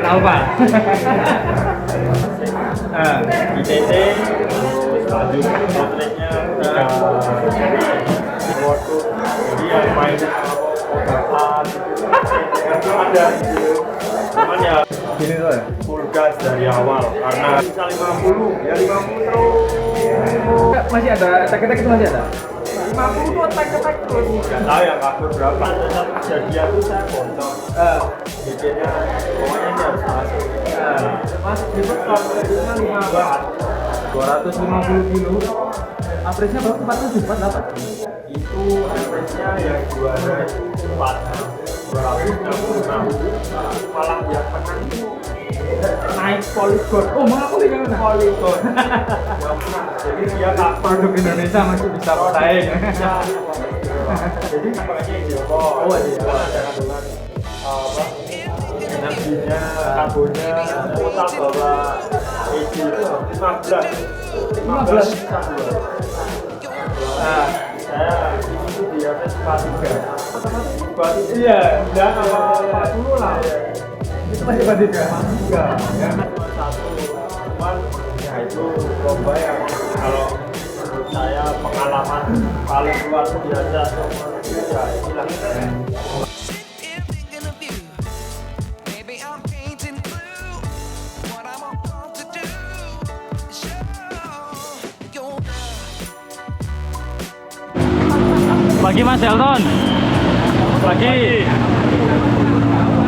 tahu Pak. ITT, terus lanjut baterainya udah waduh, jadi yang main obat ada cuman ya Gini tuh ya. full gas dari awal karena bisa 50 ya 50 terus Masih ada tek-tek itu masih ada. 50 tuh tek-tek terus nggak tahu yang kabur berapa ada satu kejadian tuh saya bocor bikinnya pokoknya ini harus masuk Mas di beton itu 250 kilo. Average-nya berapa? 448. itu average-nya yang juara itu 266 malah yang menang itu naik polygon. Oh, malah polygon. Polygon yang menang jadi dia nggak Produk Indonesia masih bisa bersaing. jadi makanya Joko ada kandungan apa energinya karbonnya total bahwa EG itu 15 bisa nah saya itu di atas 43 iya dan 40 lah Itu masih bandit ya? enggak ya kan cuma satu cuman ya itu lomba yang kalau menurut saya pengalaman paling luar biasa ya inilah Pagi Mas Elton. Pagi.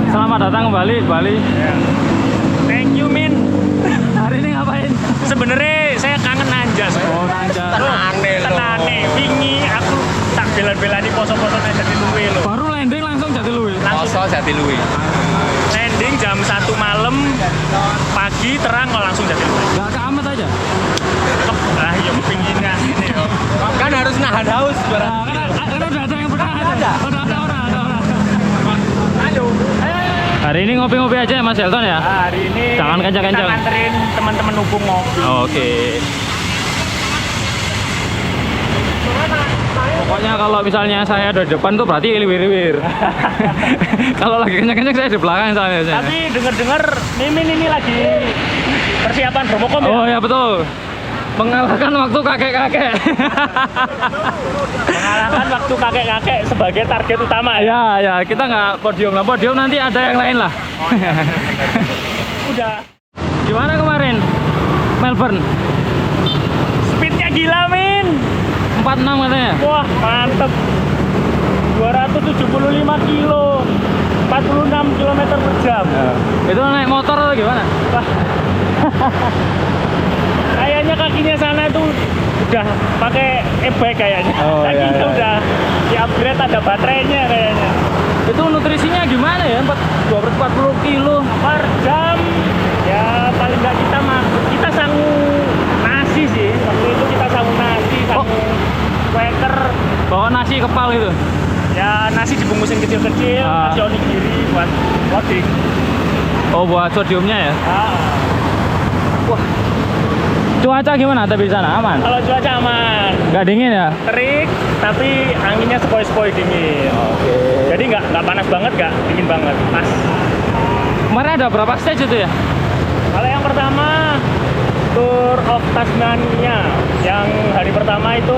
Selamat datang kembali di Bali. Thank you Min. Hari ini ngapain? Sebenarnya saya kangen Anjas. Oh, nanja. Tenane. Wingi aku tak bela-bela di pos-posan aja di luwe lho. Baru landing langsung Jatiluwi. Langsung Jatiluwi. landing jam 1 malam, pagi terang kok langsung Jatiluwi. Gak ke Amet aja. Lah ya pinginnya ini yo. Kan harus nahan haus Nah, kan udah ada yang pernah ada. Udah ada orang. Ayo. Hari ini ngopi-ngopi aja ya Mas Elton ya? Hari ini Jangan kencang-kencang. kita nganterin teman-teman hubung ngopi. Oke. Pokoknya kalau misalnya saya ada di depan tuh berarti liwir-liwir. Kalau lagi kencang-kencang saya di belakang soalnya. Tapi dengar-dengar Mimin ini lagi persiapan Bromokom ya? Oh ya betul. Mengalahkan waktu kakek-kakek. Mengalahkan waktu kakek-kakek sebagai target utama ya? Ya, kita nggak podium lah. Podium nanti ada yang lain lah. Udah. Gimana kemarin? Melbourne Speednya gila Min. 46 katanya. Wah mantep. 275 kilo, 46 km per jam. Itu naik motor atau gimana? Wah. Kayaknya kakinya sana itu udah pakai e-bike kayaknya. Oh, Kakinya iya. udah di-upgrade, ada baterainya kayaknya. Itu nutrisinya gimana ya? 240 kilo Per jam ya paling nggak kita sangu nasi sih. Waktu itu kita sangu nasi, sangu quaker. bawa nasi kepal gitu. Ya nasi dibungkusin kecil-kecil, nasi onigiri buat loading. Oh, buat sodiumnya ya. Wah. Cuaca gimana tapi di sana? Aman? Kalau cuaca aman, Nggak dingin ya? terik, tapi anginnya sepoi-sepoi dingin. Oke. Jadi nggak panas banget, nggak dingin banget, pas. Kemarin ada berapa stage itu ya? Kalau yang pertama Tour of Tasmania, yang hari pertama itu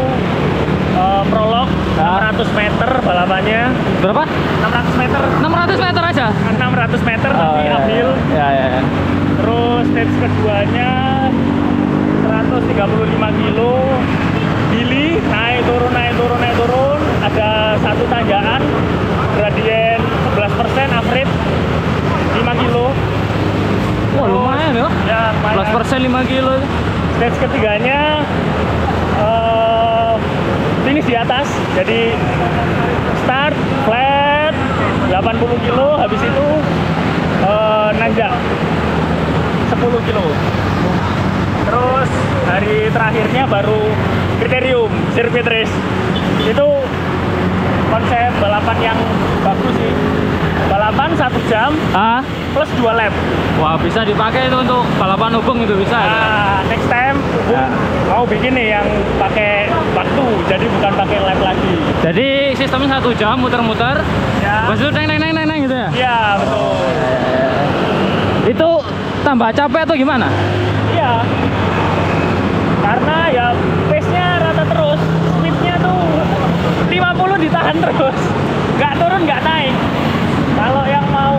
prolog 600 meter balapannya. Berapa? 600 meter. 600 meter aja? 600 meter tapi iya. uphill. Ya. Terus stage keduanya 135 kilo Billy, naik turun. Ada satu tanjakan gradien 11% average 5 kilo. Wah, lumayan ya. Ya, lumayan. 11% 5 kilo. Stage ketiganya finish di atas. Jadi start flat 80 kilo, habis itu nanjak 10 kilo. Terus hari terakhirnya baru kriterium circuit race. Itu konsep balapan yang bagus sih. Balapan 1 jam plus 2 lap. Wah, bisa dipakai itu untuk balapan hubung itu bisa. Nah, next time mau bikin nih yang pakai waktu, jadi bukan pakai lap lagi. Jadi sistemnya 1 jam muter-muter. Ya. Habis itu neng gitu ya? Iya, betul. tambah capek atau gimana? Iya. Karena ya pace-nya rata terus, speed-nya tuh 50 ditahan terus. Nggak turun, nggak naik. Kalau yang mau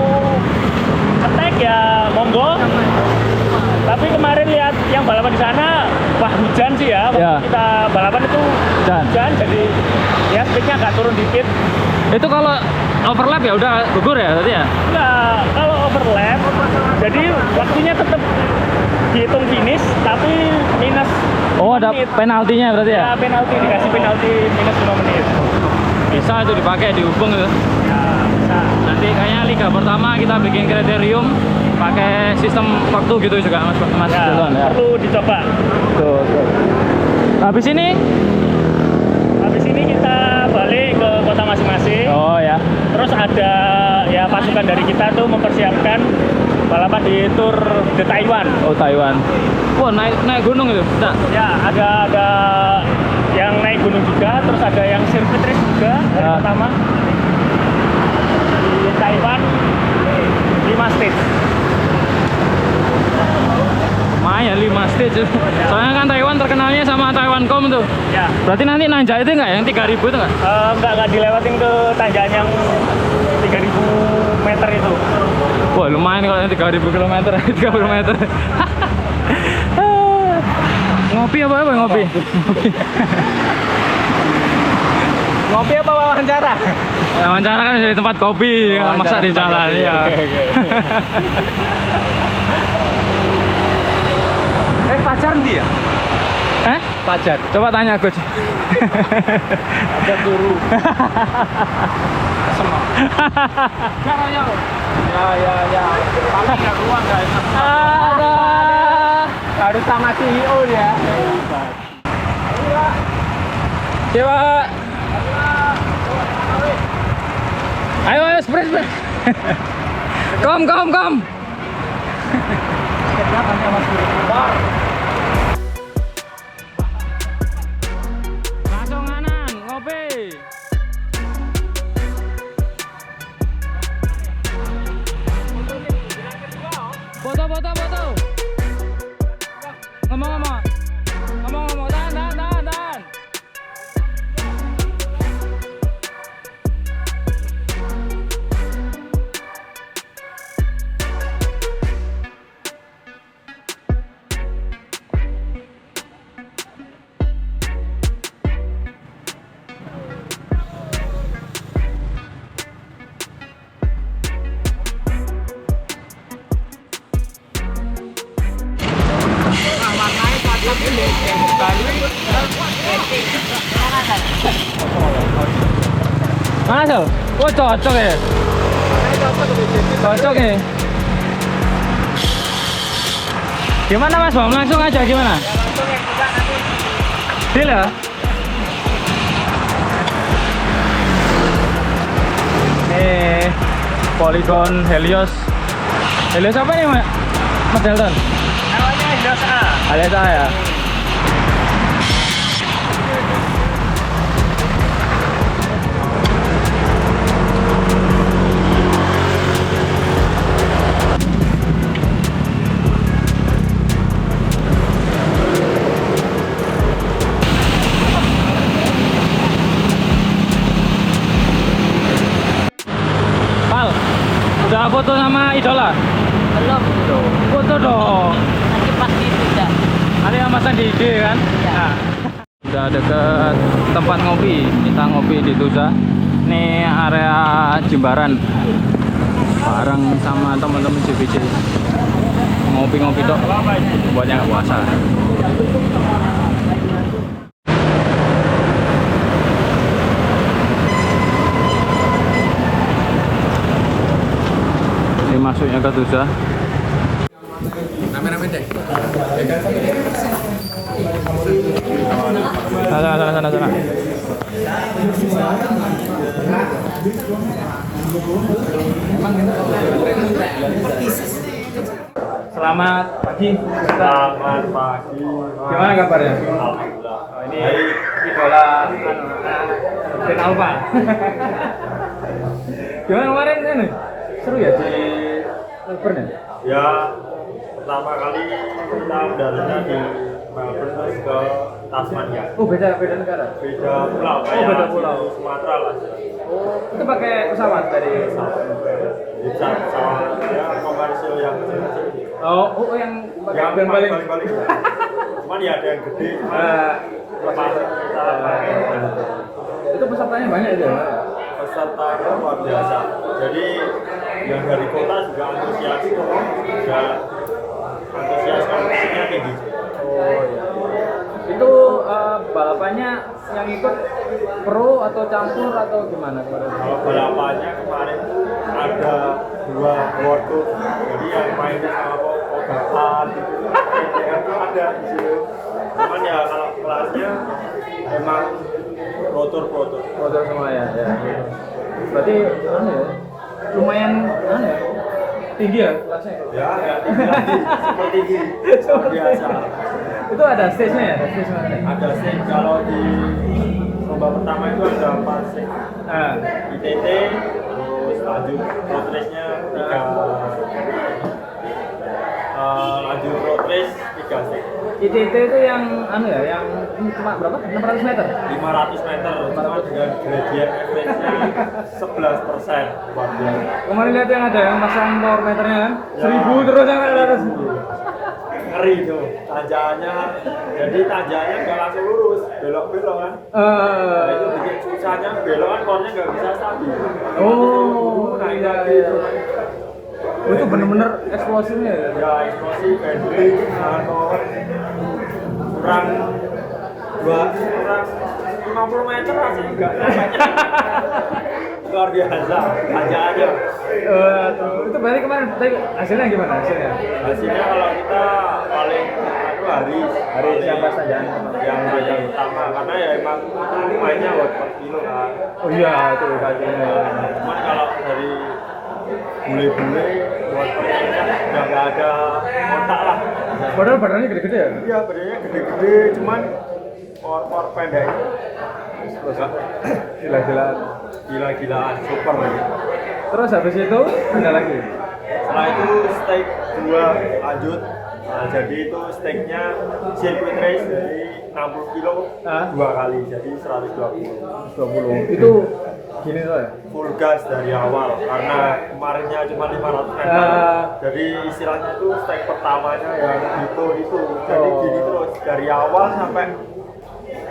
attack ya monggo. Tapi kemarin lihat yang balapan di sana, wah hujan sih ya. Waktu Ya. kita balapan itu Hujan. jadi ya speed-nya nggak turun dikit. Itu kalau overlap ya udah gugur ya tadi ya? Enggak, kalau overlap, jadi waktunya tetap dihitung finish, tapi minus Oh, ada menit. penaltinya berarti ya? Ya, penalti, dikasih penalti minus 5 menit. Bisa itu dipakai, dihubung itu. Ya, bisa. Nanti kayaknya liga pertama kita bikin kriterium pakai sistem waktu gitu juga Mas Ya, Jalan ya. perlu dicoba. Tuh. Habis ini Habis ini kita balik ke kota masing-masing. oh ya. Terus ada ya pasukan dari kita tuh mempersiapkan balapan di Tour de Taiwan. Oh, Taiwan. Wah, naik gunung itu. Enggak. Ya, ada yang naik gunung juga, terus ada yang circuit race juga hari Ya. pertama. Di Taiwan 5 stage. Lumayan 5 stage. Soalnya kan Taiwan terkenalnya sama Taiwancom tuh. Ya. Berarti nanti nanjak itu nggak yang 3000 itu nggak? Nggak dilewatin ke tanjakan yang 3000 meter itu. Wah, lumayan kalau yang 3000 km, 30 meter. Ngopi apa ngopi? Ngopi apa wawancara? Wawancara kan di tempat kopi, masa di jalan ya. Pacar ndi ya? Pacar. Coba tanya coach. Ada guru. Senang. Ya. Paling nggak keluar guys. Ada. Harus sama CEO ya. Coba. Ayo, sprint. Kom. Langsung kanan, ngopi. Foto. Ngomong, tahan. Mana tuh? Oh, cocok ya. Cocok ya. Gimana Mas Bom? Langsung aja gimana? Deal ya? Nih, Polygon Helios. Helios apa nih Mas Delton? Namanya Helios A. Helios A ya? Pal, udah foto sama idola? Belum, Foto dong. nanti pasti sudah. Ada yang masang di IG kan? Ya. Nah, udah deket tempat ngopi. Kita ngopi di Tuza. Ini area Jimbaran. Bareng sama teman-teman CBC. Ngopi-ngopi dok. Buat yang nggak puasa. Ini masuknya ke Tuza. Rame-rame deh. Sana. Selamat pagi. Selamat pagi. Gimana kabarnya? Alhamdulillah. Oh, ini idola Ben Alfa. Gimana kemarin ini? Seru ya di Melbourne ya? Ya pertama kali kita daratnya di Melbourne terus ke Tasmania. Oh, beda negara. Beda pulau Oh, kayak beda pulau. di Sumatera lah. Oh, itu pakai pesawat dari Bisa pesawat ya komersil yang kecil-kecil. Oh, yang Yang paling paling. balik. Cuman ya ada yang gede. Lepas kita Itu pesertanya banyak itu ya? pesertanya luar biasa. Jadi yang dari kota juga antusias, juga antusias kompetisinya tinggi. Oh iya. Itu balapannya yang ikut pro atau campur atau gimana kemarin? Kalau balapannya kemarin tuh ada 2 world tour, jadi yang mainnya sama Pogacar gitu, itu ada di situ. Cuman ya kalau kelasnya emang pro tour. Motor semua ya. Berarti anu ya, lumayan anu ya, tinggi ya kelasnya. Ya nggak tinggi lagi, super tinggi, luar biasa. Itu ada stage-nya ya? Ada stage mana? Ada stage kalau di lomba pertama itu ada 4 stage. Ah, ITT, terus lanjut road race-nya 3 lanjut road race 3 stage. ITT itu yang anu ya, yang cuma berapa? 600 meter? 500 meter, cuma dengan gradient average-nya 11%. Luar biasa. Kemarin lihat yang ada yang pasang power meternya kan? Ya. 1000 terus yang ada atas. Ngeri tuh, tanjakannya, jadi tanjakannya nggak langsung lurus, belok-belok kan. Nah, itu bikin susahnya, belok kan kornya nggak bisa stabil. Oh, naik iya, lagi iya. itu. Oh, itu bener-bener eksplosinya ya? Ya eksplosif, handling, dengan power kurang 50 meter aja enggak luar biasa tanjakannya. Itu berarti kemarin tadi hasilnya gimana hasilnya? Hasilnya kalau kita paling hari siapa saja? yang pertama karena ya emang itu mainnya buat per kilo kan. Oh iya, itu kajiannya. Cuman kalau dari bule-bule buat per kilo kan udah nggak ada kontak lah. Padahal badannya gede-gede ya? Iya badannya gede-gede cuman power pendek. Gila-gilaan super lagi. Terus habis itu ada lagi? Setelah itu stake 2 lanjut. Nah, jadi itu stake-nya circuit race dari 60 kilo 2 kali jadi 120. 20. Itu gini tuh ya? Full gas dari awal karena kemarinnya cuma 500 meter. Jadi istilahnya itu stake pertamanya ya itu. Jadi gini terus dari awal sampai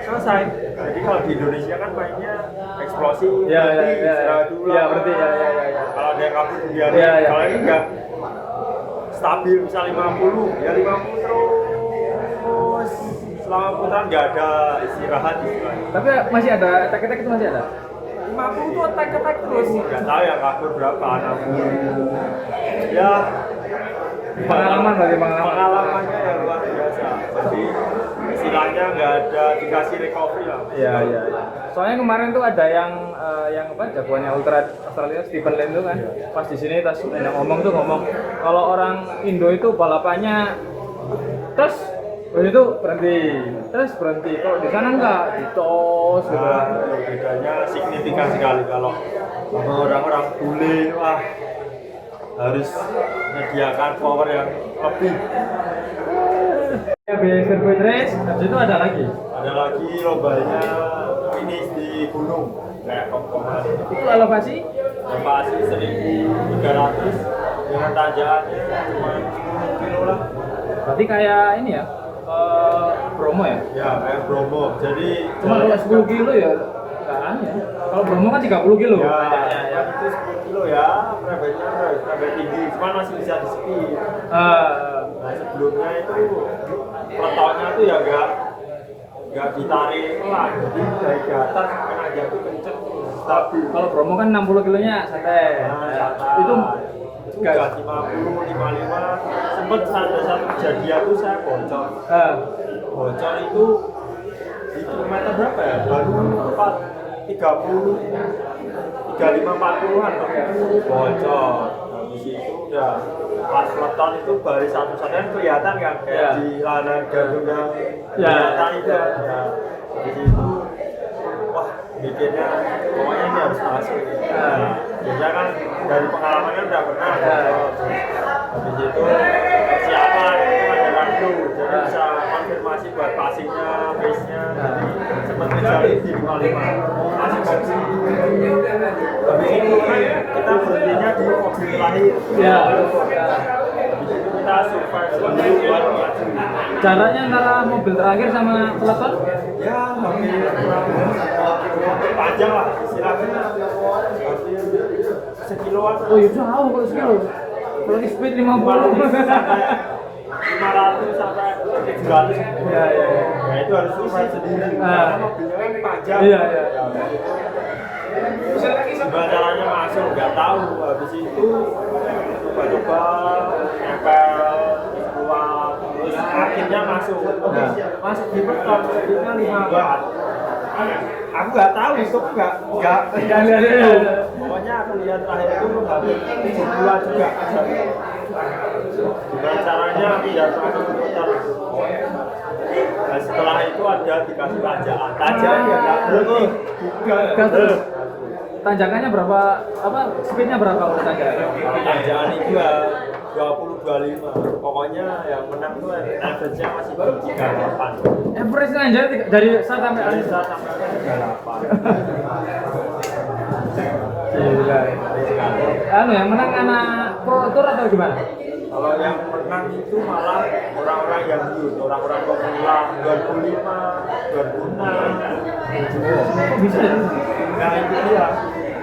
selesai. Jadi kalau di Indonesia kan mainnya eksplosif, istirahat dulu. Iya, berarti ya. Kalau ada yang kabur kemudian, Iya. kalau ini enggak stabil misal 50, ya 50 terus selama putaran nggak ada istirahat istilahnya. Tapi masih ada, attack itu masih ada? 50 tuh attack terus. Nggak tahu ya kabur berapa, 60. Ya Pengalaman berarti pengalaman. pengalamannya yang luar biasa. Jadi istilahnya nggak ada dikasih recovery lah. Iya. Soalnya kemarin tuh ada yang apa jagoannya Ultra Australia Stephen Lane tuh kan. Pas di sini tas ngomong kalau orang Indo itu balapannya terus itu berhenti. Kalau di sana enggak, ditos gitu. Nah, bedanya signifikan sekali kalau sama orang-orang bule wah harus menyediakan power yang lebih. Habis circuit race, habis itu ada lagi. Ada lagi lombanya finish di gunung kayak kemarin. Itu elevasi Elevasi 1.300 dengan tanjakannya cuma 10 kilo lah. berarti kayak ini ya, Bromo ya? Ya kayak Bromo. Jadi Cuma kalau 10 kilo ya nggak aneh ya. Kalau Bromo kan 30 kilo. ya, yang itu 10 kilo ya, private tinggi, cuman masih bisa di speed. Nah sebelumnya itu peletonnya tuh ya nggak ditarik pelan, jadi dari atas sampai aja tuh kenceng, stabil. Kalau Bromo kan 60 kilonya santai. Itu Itu gas 50, 55, sempet ada satu kejadian tuh saya bocor. Bocor itu di kilometer berapa ya? Baru 30, 40-an bocor. Habis itu udah pas peleton itu baris satu-satunya kelihatan kan kayak di lana gandum yang kelihatan itu. Ya. Habis itu wah mikirnya pokoknya ini harus masuk. Nah, biasanya kan dari pengalaman kan udah pernah. Habis itu siapa Jadi di 55 masih kopi. Habis itu kita berhentinya di mobil lahir. Ya. Kita survive dulu buat maju. Jaraknya antara mobil terakhir sama peleton? Ya hampir panjang lah istilahnya, hampir sekiloan. Oh iya jauh kalau sekilo. Kalau di speed 50. Sampai 500 sampai 700. Ya. Nah itu harus survive sendiri karena mobilnya kan panjang. Iya. Gimana caranya masuk nggak tahu. Habis itu coba-coba nempel keluar, terus akhirnya masuk di beton, speednya 5 watt. Aku nggak tahu itu nggak pokoknya aku lihat terakhir itu hampir 7 bulan juga. Gimana caranya biar masuk ke beton. Nah, setelah itu ada dikasih tanjakan ya nggak berhenti Gas terus. Tanjakannya berapa? Apa speednya berapa kalau tanjakan? tanjakan itu ya 20-25. Pokoknya yang menang tuh average-nya masih di 38. Average tanjakan dari start sampai Dari akhir. start sampai 38. Gila. Anu yang menang anak pro tour atau gimana? Kalau yang menang itu malah orang-orang yang youth, orang-orang pemula 2005, 2006. Kok bisa ya? Nah itu dia.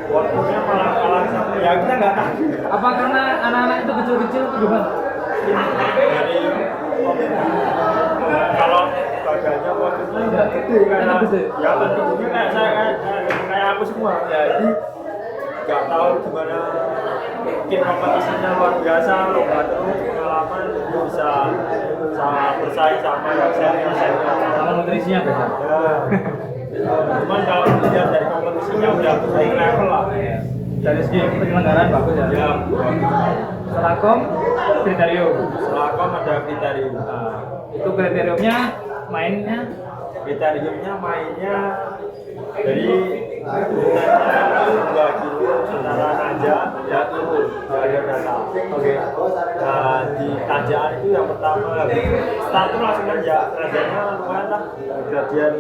Waktunya malah kalah sama ya kita nggak tahu. Apa karena anak-anak itu kecil-kecil atau gimana? Jadi kalau badannya waktunya nggak gede karena Gede. ya tentunya kayak saya kayak aku semua. Jadi nggak tahu gimana, mungkin kompetisinya luar biasa, lomba terus pengalaman jadi bisa bersaing sama yang senior. Sama nutrisinya beda. Ya. Cuman kalau dilihat dari kompetisinya udah naik level lah. Dari segi penyelenggaraan bagus ya. Ya, Selakom kriterium. Selakom ada kriterium. Nah, itu kriteriumnya mainnya Kriteriumnya mainnya dari intensnya itu 2 kilo antara nanjak ya turun, nggak ada data. Oke. Nah di tanjakan itu yang pertama start tuh langsung nanjaknya lumayan lah, gradien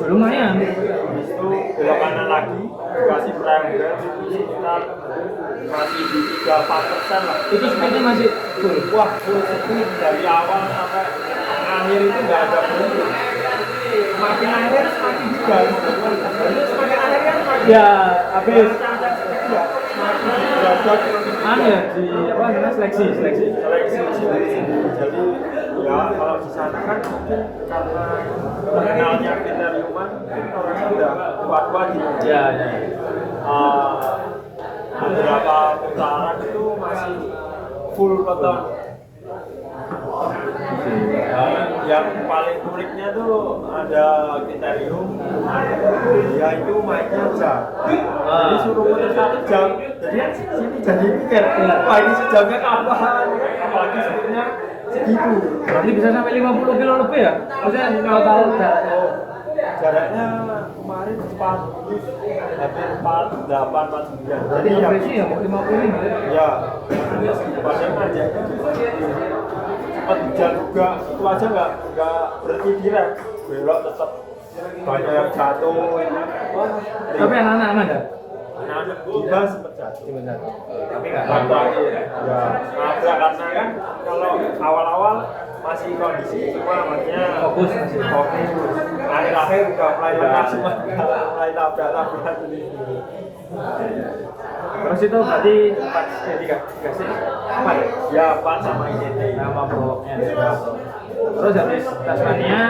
lumayan. habis itu belok kanan lagi dikasih triangle sekitar masih di 3-4% lah. Itu speednya masih full. Wah full speed dari awal sampai akhir itu nggak ada berhenti. Semakin akhir semakin digas. Jadi semakin akhir kan semakin Ya, habis semakin digas. anu ya di apa namanya seleksi. Seleksi. Jadi ya kalau di sana kan mungkin karena kenalnya kriteriuman mungkin orangnya udah kuat-kuat gitu. Ya. Beberapa putaran itu masih full peloton. Yang paling uniknya tuh ada kriterium, ya itu mainnya jam. Jadi suruh putar 1 jam, jadi sini jadi mikir, wah ini sejamnya kapan? Apalagi speednya segitu. Berarti bisa sampai 50 kilo lebih ya? Maksudnya total jaraknya. Jaraknya kemarin 4, hampir 48, 49. Berarti Jadi average ya mau 50 ini. ya, padahal aja cepat hujan juga, itu aja nggak berhenti direm, belok tetap banyak yang jatuh. Wah, Tapi anak-anak aman ya? anak-anak juga sempat jatuh. Tapi nggak Terakhir, ya, nabrak karena kan kalau awal-awal masih kondisi semua maksudnya Fokus masih. fokus. Akhir-akhir udah mulai lengah semua, mulai tabrak-tabrak sendiri. Terus itu berarti 3 sih? 4 ya? Ya, Pak sama IDT. Nama prolognya. Terus habis Tasmania,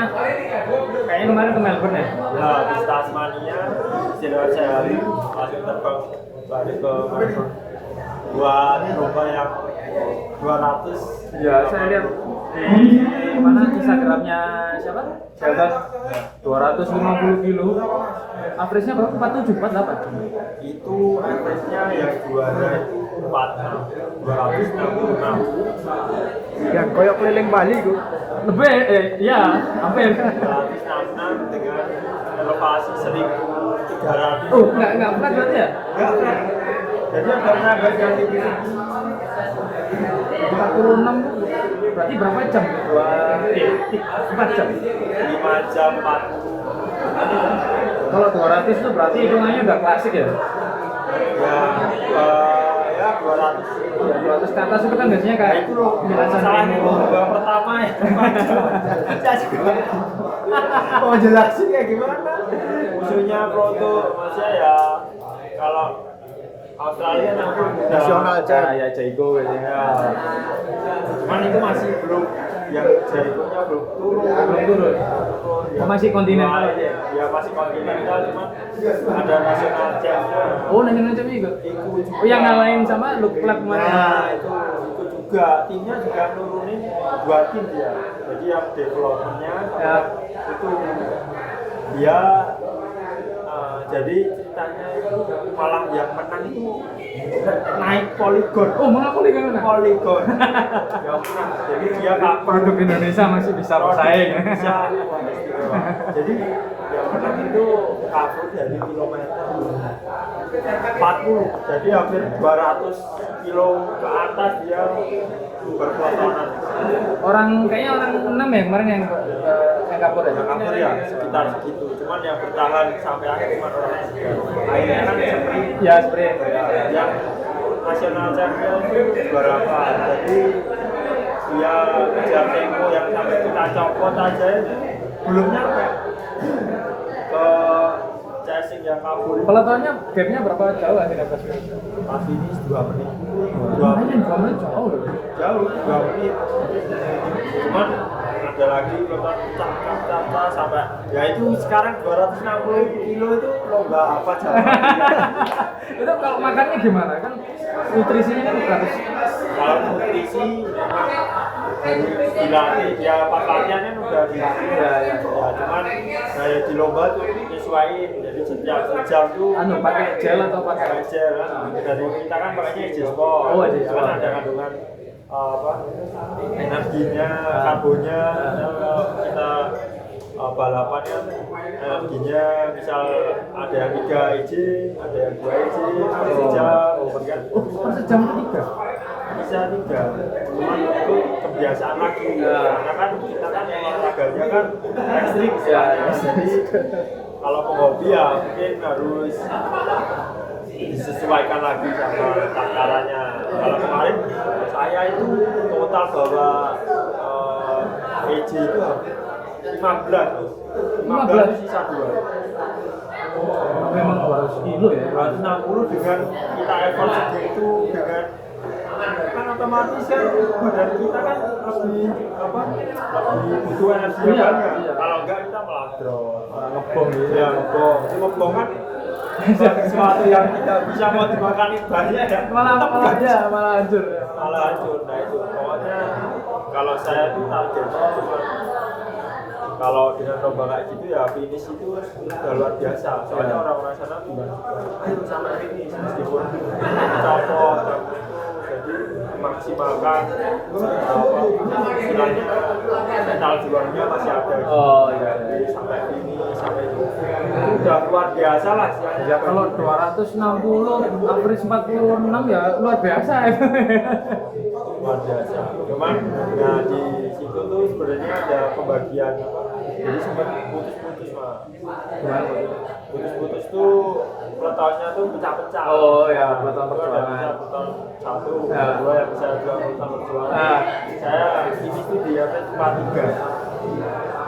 kayaknya kemarin ke Melbourne ya? Ya, di Tasmania, istirahat sehari, langsung terbang balik ke Melbourne. Buat lomba yang 200. Ya, saya lihat di mana Instagramnya siapa? Sheldon 250 kilo. Average-nya berapa? 47, 48. Itu average-nya yang juara itu 46, 266. Yang koyok keliling Bali tuh. Lebih, ya, hampir. 266 dengan elevasi 1300. Oh, nggak berat berarti ya? Enggak, Pak. Jadi ada naga yang tinggi. 46 berarti berapa jam? 4 jam. 5 jam 40. Kalau 200 itu berarti hitungannya udah klasik ya? Ya 200. Ya, 200 ke atas itu kan biasanya kayak Itu loh, masalahnya yang pertama ya. Saya juga mau jelasin kayak gimana. Musuhnya Pro tuh maksudnya ya kalau Australia yang Nasional, Cak. ya Jaigo gitu ya. Cuman itu masih belum yang Jaigo-nya belum turun. Belum turun. Oh, masih kontinental aja. Ya masih kontinental cuman ada nasional champion. Oh, nasional champion juga. Oh, yang ngalahin sama Luke Clark kemarin. Nah, itu juga timnya juga nurunin 2 tim dia. Jadi yang developernya Ya. itu dia jadi ceritanya itu malah yang menang itu naik poligon. Oh, malah poligon mana? Poligon yang menang. Jadi dia Produk Indonesia masih bisa bersaing. Bisa. Jadi yang menang itu kabur dari kilometer 40. Jadi hampir 200 kilo ke atas dia berpelotonan. Kayaknya orang 6 ya kemarin yang kabur ya. Yang kabur ya sekitar segitu. Cuman yang bertahan sampai akhir cuma orang akhirnya kan sprint. Ya, sprint. Yang nasional champion itu berapa? Jadi dia kejar tempo yang sampai kita copot aja itu belum nyampe ke chasing yang kabur. Pelotonnya gapnya berapa jauh akhirnya pas Pas ini 2 menit. 2 Ini menit. 2 menit jauh loh. Jauh 2 menit. Cuman ada lagi peloton cap sampai ya itu sekarang 260 kilo itu lomba apa jalan. Itu kalau makannya gimana kan nutrisinya kan harus Kalau nutrisi memang harus dilatih ya pas latihan kan udah dilatih ya cuman kayak di lomba tuh nyesuaiin jadi setiap jam tuh pakai gel atau pakai gel kan dari kita kan pakainya EJ Sport Oh, EJ Sport. kan ada kandungan energinya karbonnya kalau kita balapan kan energinya misal ada yang 3 EJ ada yang 2 EJ sejam kan sejam itu 3. bisa 3 cuman itu kebiasaan lagi karena kan kita kan olahraganya kan ekstrim istilahnya jadi kalau penghobi ya mungkin harus disesuaikan lagi sama takarannya. Kalau kemarin saya itu total bawa EJ itu 15 itu sisa 2 Memang 200 kilo ya. 260 dengan kita effort segitu dengan kan otomatis kan badan kita kan lebih lebih butuh energi Iya, banyak. iya. Kalau enggak kita malah drop, ngebong gitu. ya ngebong. Itu ngebong kan sesuatu yang tidak bisa mau dimakan banyak ya. Malah hancur. Malah hancur. Nah itu pokoknya kalau saya itu targetnya cuma kalau dengan lomba kayak gitu ya finish itu udah luar biasa. Soalnya orang-orang sana bilang, ayo sampai finish meskipun copot. Jadi memaksimalkan istilahnya mental juangnya masih ada. Oh iya. Jadi sampai finish sampai itu udah luar biasa lah. Ya kalau 260 average 46 ya luar biasa itu. Luar biasa. Cuman nah di situ tuh sebenarnya ada pembagian jadi sempat putus-putus mah. Putus-putus tuh peletonnya tuh pecah-pecah. Oh ya, peleton Itu ada perjuangan. bisa peleton 1, Ya. 2 yang bisa 2 peleton perjuangan. Ah. Saya ini tuh di average 43.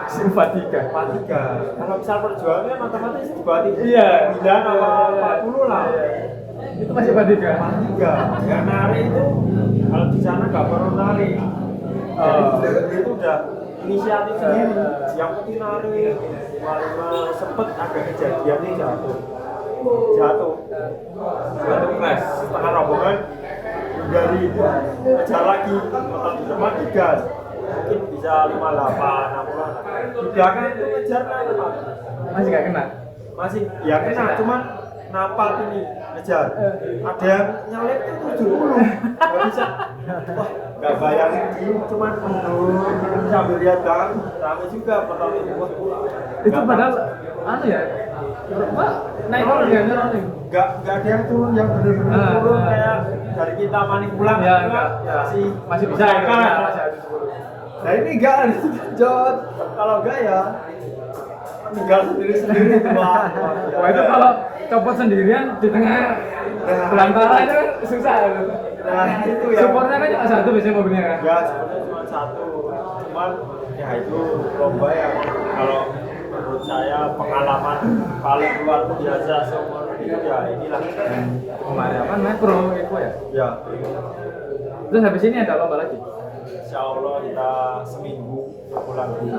Simpatika. 43. Kalau misal perjuangan kan otomatis di bawah 3. Iya. 9 apa 40 lah. Itu masih Simpatika. 43. Ya nari itu kalau di sana nggak perlu nari. Jadi itu udah inisiatif sendiri. Yang penting nari. Malah sempet ada kejadian nih jatuh crash setengah rombongan dari kejar lagi motor di depan digas mungkin bisa 58 60 di belakang itu ngejar kan Masih gak kena. masih ya kena cuman napal ini ngejar ada yang nyalip itu 70 nggak bisa wah nggak bayangin cuman sambil lihat belakang rame juga pertama itu wah Itu padahal ya Pak, naik turun ya turun. nggak ada yang turun yang benar-benar turun kayak dari kita maning pulang Ya, itu enggak, kan ya. Masih bisa ya, kan masih habis 10. nah ini enggak ada jod kalau enggak ya tinggal sendiri-sendiri itu Pak. Wah itu kalau copot sendirian di tengah belantara itu kan susah. Nah itu ya. Supportnya kan cuma satu biasanya mobilnya kan. Ya sebenarnya cuma satu, cuman ya itu lomba yang kalau menurut saya pengalaman paling luar biasa seumur hidup ya inilah. Kemarin apa makro itu ya. Ya. Terus habis ini ada lomba lagi. Insya Allah kita seminggu pulang dulu,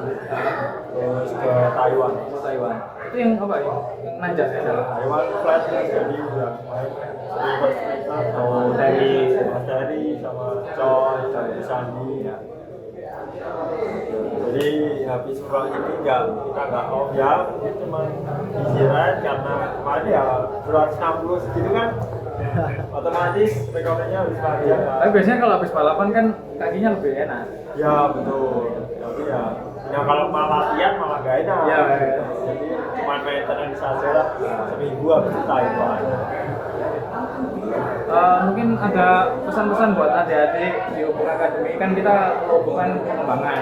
terus ke Taiwan. Taiwan. Itu yang apa ya? Yang nanjak ya. Taiwan flight jadi udah main dari sama Choi, dari Sandi. Jadi habis pulang ini kita nggak off ya, cuma istirahat karena kemarin ya 260 segitu kan. Otomatis rekornya habis panjang kan. Tapi biasanya kalau habis balapan kan kakinya lebih enak. Ya betul. Tapi ya kalau malah latihan malah gak enak. Ya. Jadi cuma maintenance saja lah. Seminggu habis itu Taiwan. Mungkin ada pesan-pesan buat adik-adik di Hubung Academy, kan kita hubungan pengembangan.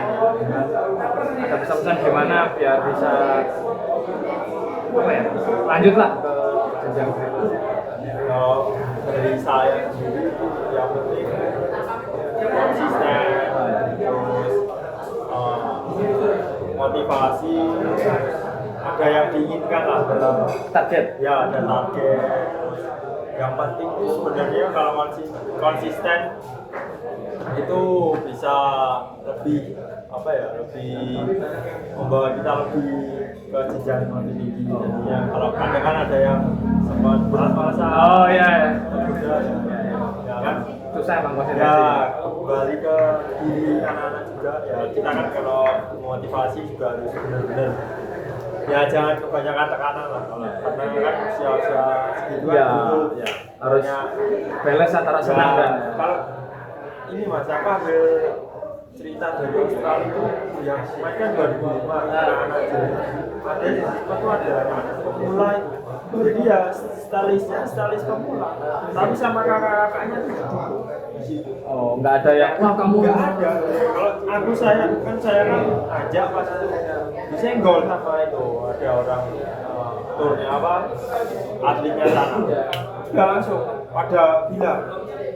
Ada pesan-pesan gimana biar bisa apa ya? Lanjutlah ke jenjang berikutnya. Kalau dari saya sendiri yang penting konsisten, terus motivasi, ada yang diinginkan lah dalam Target. ya ada target. Yang penting itu sebenarnya kalau konsisten itu bisa lebih apa ya, lebih membawa kita lebih ke jenjang lebih tinggi. Jadinya kalau kadang kan ada yang sempat malas-malasan. Oh iya. Ya kan Susah emang ya konsentrasi. kembali ke diri anak-anak juga ya, kita kan kalau motivasi juga harus benar-benar ya jangan kebanyakan tekanan lah kalau karena kan usia-usia segitu Ya, kan ya. Harus balance antara senang dan kalau ini Mas aku ambil cerita dari Australia itu yang main kan 2005 anak-anak jadi ada di situ ada anak pemula itu. Jadi ya stalis pemula tapi sama kakak-kakaknya tuh di situ. oh nggak ada yang wah kamu Nggak ada. Kalau saya kan ajak pas itu disenggol sama itu ada orang turnya apa atletnya sana. Nggak langsung pada bilang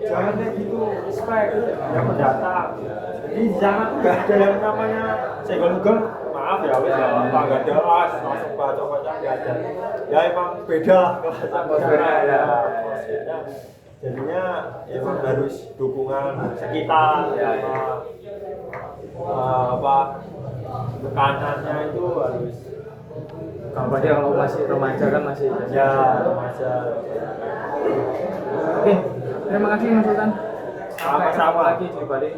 jangan kayak gitu, respect yang mendatang. Jadi jangan nggak ada yang namanya senggol-senggol. Maaf ya wes nggak apa nggak ada langsung baca-baca nggak ada. Ya emang beda lah Atmosfernya, ya. Jadinya emang harus dukungan sekitar apa tekanannya itu harus kalau dia kalau masih remaja kan masih ya remaja. Oke, terima kasih Mas Sultan. Sampai Sama-sama. ketemu lagi di Bali.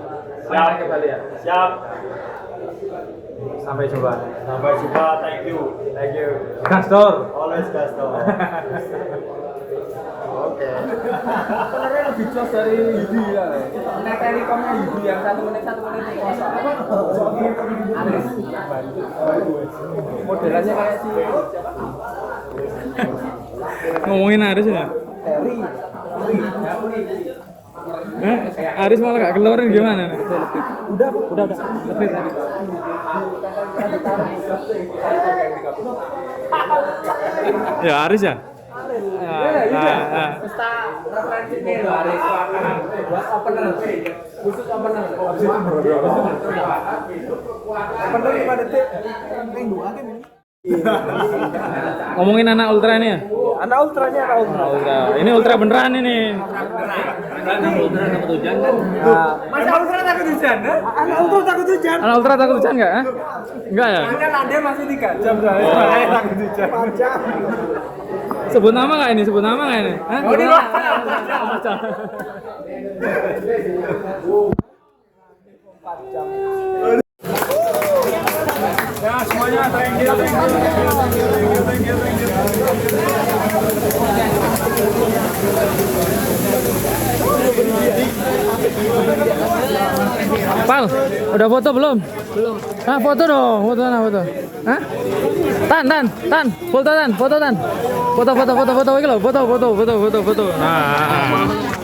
Siap. Ke Bali ya. Siap. Sampai jumpa. Sampai jumpa. Thank you. Gastor. Always Gaston. Oke. Sebenarnya lebih jelas dari Yudi ya. Nah, telekomnya Yudi yang 1 menit kosong. Aneh. Modelannya kayak si Ngomongin Aris ya? Terry. Aris malah gak keluarin gimana nih? Udah. Lebih tadi. Ya Aris ya? Kita referensi nih Haris buat opener. Khusus opener. Opener 5 detik. Yang 2 kan ini. Ngomongin anak ultra ini ya? Anak ultranya anak ultra. Ultra. Ini ultra beneran ini. Masa ultra takut hujan? Anak ultra takut hujan. Anak ultra takut hujan nggak? Enggak ya? Kan landai masih 3 jam soalnya. Makanya takut hujan. 4 jam. Sebut nama nggak ini? Sebut nama nggak ini? Hah? Oh, di bawah. Ya semuanya thank you. Pal, udah foto belum? Belum. Ah, foto dong, foto. Hah? Tan, foto tan. Foto, iki lho, foto. Nah.